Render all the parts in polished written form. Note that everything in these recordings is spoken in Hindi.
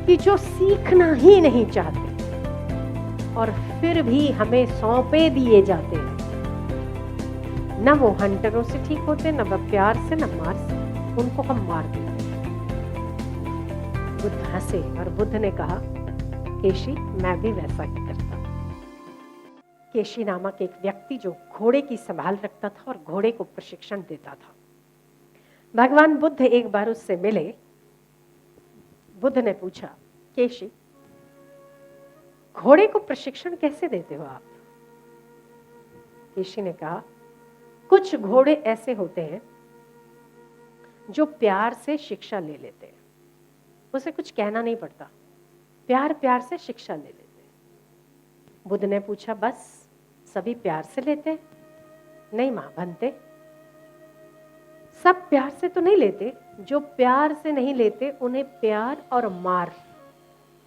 कि जो सीखना ही नहीं चाहते और फिर भी हमें सौंपे दिए जाते हैं। न वो हंटरों से ठीक होते, न वह प्यार से, न मार से, उनको हम मार देते हैं। बुद्ध हंसे और बुद्ध ने कहा, केशी, मैं भी वैसा ही करता हूं। केशी नामक एक व्यक्ति जो घोड़े की संभाल रखता था और घोड़े को प्रशिक्षण देता था। भगवान बुद्ध एक बार उससे मिले। बुद्ध ने पूछा, केशी, घोड़े को प्रशिक्षण कैसे देते हो आप? केशी ने कहा, कुछ घोड़े ऐसे होते हैं जो प्यार से शिक्षा ले लेते हैं, उसे कुछ कहना नहीं पड़ता, प्यार प्यार से शिक्षा ले लेते हैं। बुद्ध ने पूछा, बस सभी प्यार से लेते हैं? नहीं मां बनते, सब प्यार से तो नहीं लेते। जो प्यार से नहीं लेते उन्हें प्यार और मार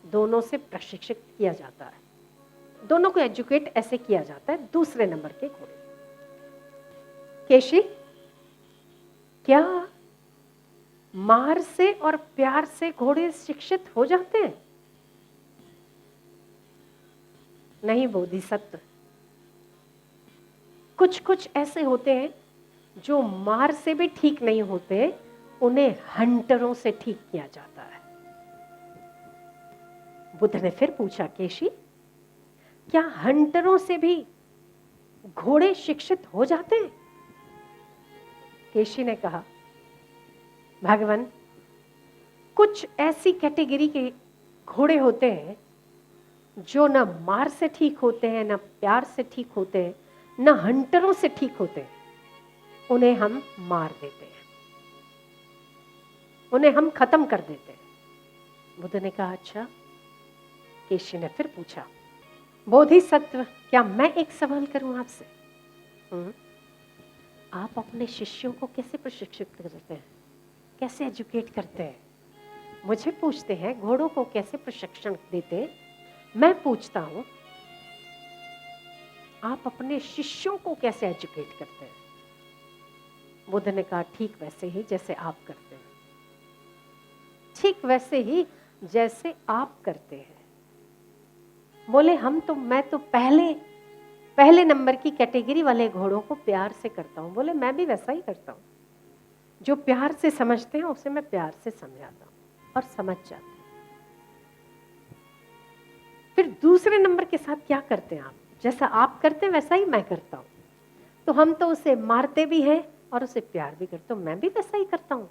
दोनों से प्रशिक्षित किया जाता है, दोनों को एजुकेट ऐसे किया जाता है दूसरे नंबर के घोड़े। केशी, क्या मार से और प्यार से घोड़े शिक्षित हो जाते हैं? नहीं बोधिसत्व, कुछ कुछ ऐसे होते हैं जो मार से भी ठीक नहीं होते, उन्हें हंटरों से ठीक किया जाता है। बुद्ध ने फिर पूछा, केशी, क्या हंटरों से भी घोड़े शिक्षित हो जाते हैं? केशी ने कहा, भगवान, कुछ ऐसी कैटेगरी के घोड़े होते हैं जो न मार से ठीक होते हैं, न प्यार से ठीक होते हैं, न हंटरों से ठीक होते हैं, उन्हें हम मार देते हैं, उन्हें हम खत्म कर देते हैं। बुद्ध ने कहा, अच्छा। केशी ने फिर पूछा, बोधिसत्व, क्या मैं एक सवाल करूं आपसे? आप अपने शिष्यों को कैसे प्रशिक्षित करते हैं, कैसे एजुकेट करते हैं? मुझे पूछते हैं घोड़ों को कैसे प्रशिक्षण देते हैं, मैं पूछता हूं आप अपने शिष्यों को कैसे एजुकेट करते हैं? बुद्ध ने कहा, ठीक वैसे ही जैसे आप करते हैं, ठीक वैसे ही जैसे आप करते हैं। बोले, मैं तो पहले नंबर की कैटेगरी वाले घोड़ों को प्यार से करता हूं। बोले, मैं भी वैसा ही करता हूं, जो प्यार से समझते हैं उसे मैं प्यार से समझाता हूं और समझ जाते हैं। फिर दूसरे नंबर के साथ क्या करते हैं आप? जैसा आप करते हैं वैसा ही मैं करता हूं। तो हम तो उसे मारते भी हैं और उसे प्यार भी करते हैं। मैं भी वैसा ही करता हूं,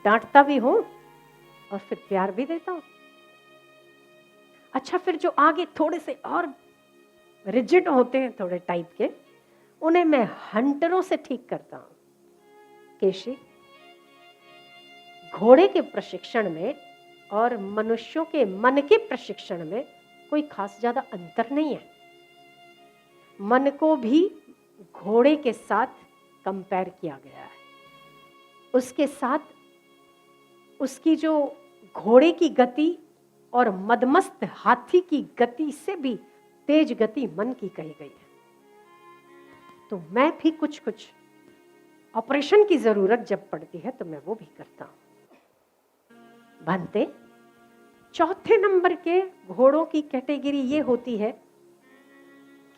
डांटता भी हूं और फिर प्यार भी देता हूं। अच्छा, फिर जो आगे थोड़े से और रिजिड होते हैं, थोड़े टाइप के, उन्हें मैं हंटरों से ठीक करता हूं। केशी, घोड़े के प्रशिक्षण में और मनुष्यों के मन के प्रशिक्षण में कोई खास ज्यादा अंतर नहीं है। मन को भी घोड़े के साथ कंपेयर किया गया है, उसके साथ उसकी जो घोड़े की गति और मदमस्त हाथी की गति से भी तेज गति मन की कही गई है। तो मैं भी कुछ कुछ ऑपरेशन की जरूरत जब पड़ती है तो मैं वो भी करता हूं। बनते चौथे नंबर के घोड़ों की कैटेगरी ये होती है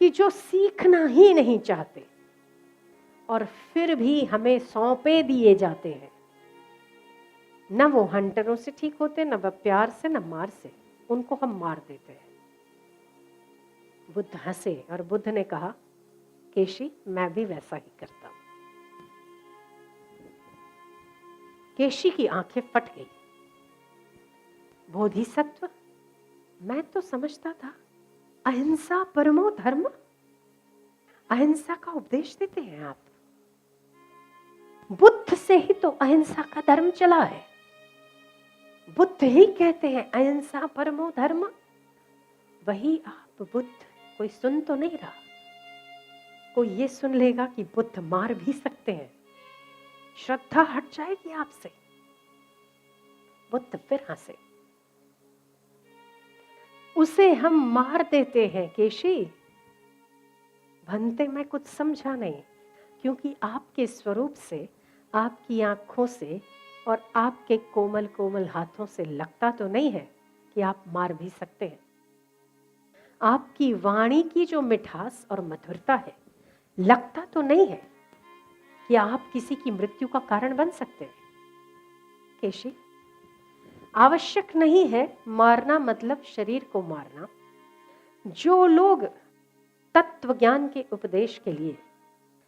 कि जो सीखना ही नहीं चाहते और फिर भी हमें सौंपे दिए जाते हैं। न वो हंटरों से ठीक होते, न वह प्यार से, न मार से, उनको हम मार देते हैं। बुद्ध हंसे और बुद्ध ने कहा, केशी, मैं भी वैसा ही करता हूं। केशी की आंखें फट गई। बोधिसत्व, मैं तो समझता था अहिंसा परमो धर्म, अहिंसा का उपदेश देते हैं आप। बुद्ध से ही तो अहिंसा का धर्म चला है, बुद्ध ही कहते हैं अहिंसा परमो धर्म। वही आप बुद्ध, कोई सुन तो नहीं रहा। कोई ये सुन लेगा कि बुद्ध मार भी सकते हैं, श्रद्धा हट जाएगी आपसे। बुद्ध फिर हंसे। उसे हम मार देते हैं केशी। भंते, मैं कुछ समझा नहीं, क्योंकि आपके स्वरूप से, आपकी आंखों से और आपके कोमल कोमल हाथों से लगता तो नहीं है कि आप मार भी सकते हैं। आपकी वाणी की जो मिठास और मधुरता है, लगता तो नहीं है कि आप किसी की मृत्यु का कारण बन सकते हैं। केशी, आवश्यक नहीं है मारना मतलब शरीर को मारना। जो लोग तत्व ज्ञान के उपदेश के लिए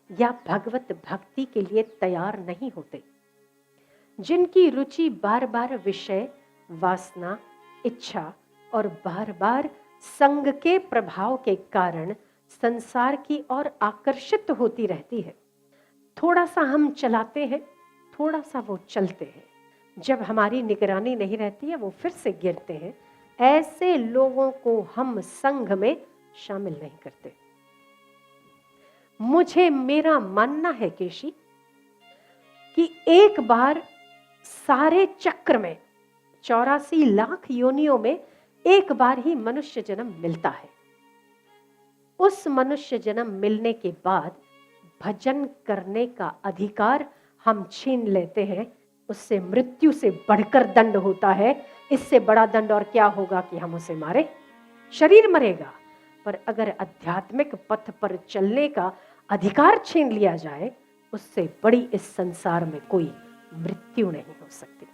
या भगवत भक्ति के लिए तैयार नहीं होते, जिनकी रुचि बार बार विषय, वासना, इच्छा और बार बार संग के प्रभाव के कारण संसार की ओर आकर्षित होती रहती है, थोड़ा सा हम चलाते हैं, थोड़ा सा वो चलते हैं, जब हमारी निगरानी नहीं रहती है वो फिर से गिरते हैं, ऐसे लोगों को हम संघ में शामिल नहीं करते। मुझे मेरा मानना है केशी कि एक बार सारे चक्र में 84 लाख योनियों में एक बार ही मनुष्य जन्म मिलता है। उस मनुष्य जन्म मिलने के बाद भजन करने का अधिकार हम छीन लेते हैं। उससे मृत्यु से बढ़कर दंड होता है। इससे बड़ा दंड और क्या होगा कि हम उसे मारे? शरीर मरेगा, पर अगर आध्यात्मिक पथ पर चलने का अधिकार छीन लिया जाए, उससे बड़ी इस संसार में कोई मृत्यु नहीं हो सकती।